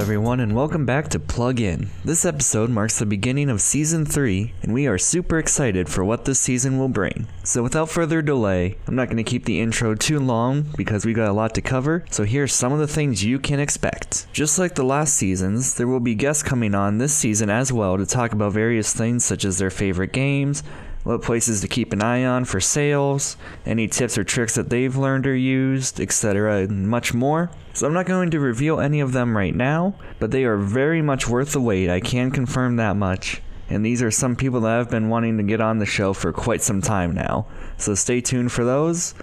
everyone, and welcome back to Plug In. This episode marks the beginning of Season 3, and we are super excited for what this season will bring. So without further delay, I'm not going to keep the intro too long because we got a lot to cover, so here's some of the things you can expect. Just like the last seasons, there will be guests coming on this season as well to talk about various things such as their favorite games, what places to keep an eye on for sales, any tips or tricks that they've learned or used, etc., and much more. So I'm not going to reveal any of them right now, but they are very much worth the wait, I can confirm that much. And these are some people that I've been wanting to get on the show for quite some time now. So stay tuned for those,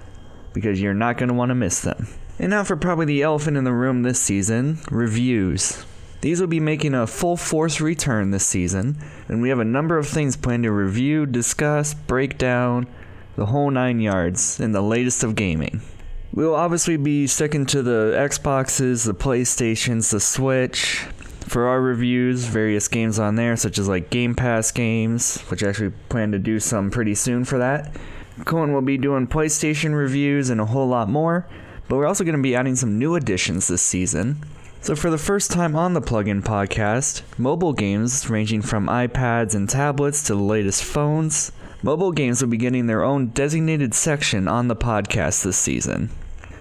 because you're not going to want to miss them. And now for probably the elephant in the room this season, reviews. These will be making a full force return this season, and we have a number of things planned to review, discuss, break down, the whole 9 yards in the latest of gaming. We will obviously be sticking to the Xboxes, the PlayStations, the Switch. For our reviews, various games on there, such as like Game Pass games, which I actually plan to do some pretty soon for that. Cohen will be doing PlayStation reviews and a whole lot more, but we're also going to be adding some new additions this season. So for the first time on the Plug-In podcast, mobile games ranging from iPads and tablets to the latest phones, mobile games will be getting their own designated section on the podcast this season.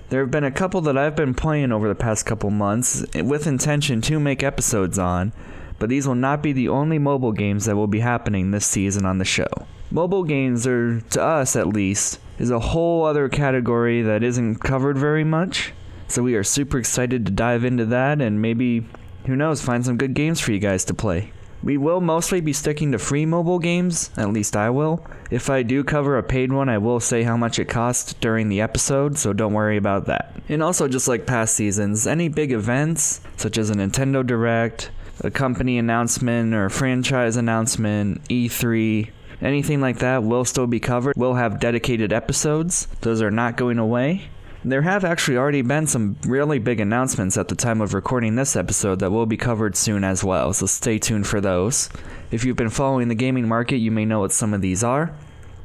There have been a couple that I've been playing over the past couple months with intention to make episodes on, but these will not be the only mobile games that will be happening this season on the show. Mobile games are, to us at least, is a whole other category that isn't covered very much. So we are super excited to dive into that and maybe, who knows, find some good games for you guys to play. We will mostly be sticking to free mobile games, at least I will. If I do cover a paid one, I will say how much it costs during the episode, so don't worry about that. And also, just like past seasons, any big events, such as a Nintendo Direct, a company announcement or franchise announcement, E3, anything like that will still be covered. We'll have dedicated episodes. Those are not going away. There have actually already been some really big announcements at the time of recording this episode that will be covered soon as well, so stay tuned for those. If you've been following the gaming market, you may know what some of these are.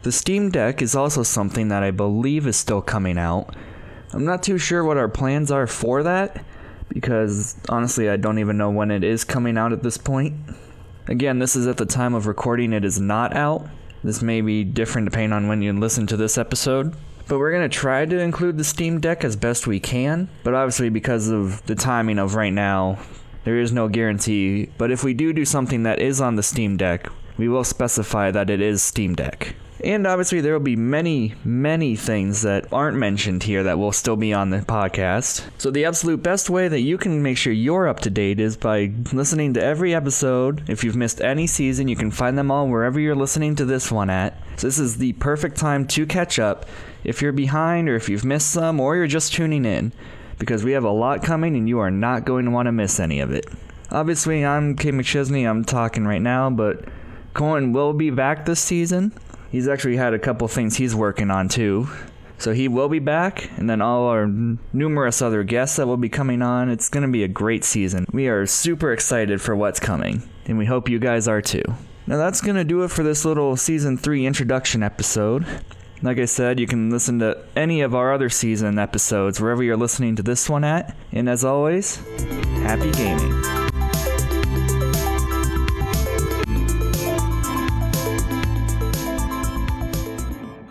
The Steam Deck is also something that I believe is still coming out. I'm not too sure what our plans are for that, because honestly I don't even know when it is coming out at this point. Again, this is at the time of recording, it is not out. This may be different depending on when you listen to this episode. But we're going to try to include the Steam Deck as best we can, but obviously because of the timing of right now, there is no guarantee. But if we do something that is on the Steam Deck, we will specify that it is Steam Deck. And obviously there will be many things that aren't mentioned here that will still be on the podcast. So the absolute best way that you can make sure you're up to date is by listening to every episode. If you've missed any season, you can find them all wherever you're listening to this one at. So this is the perfect time to catch up if you're behind or if you've missed some or you're just tuning in, because we have a lot coming and you are not going to want to miss any of it. Obviously, I'm Cade McChesney, I'm talking right now, but Cohen will be back this season. He's actually had a couple things he's working on too. So he will be back, and then all our numerous other guests that will be coming on. It's going to be a great season. We are super excited for what's coming, and we hope you guys are too. Now that's going to do it for this little Season 3 introduction episode. Like I said, you can listen to any of our other season episodes wherever you're listening to this one at. And as always, happy gaming.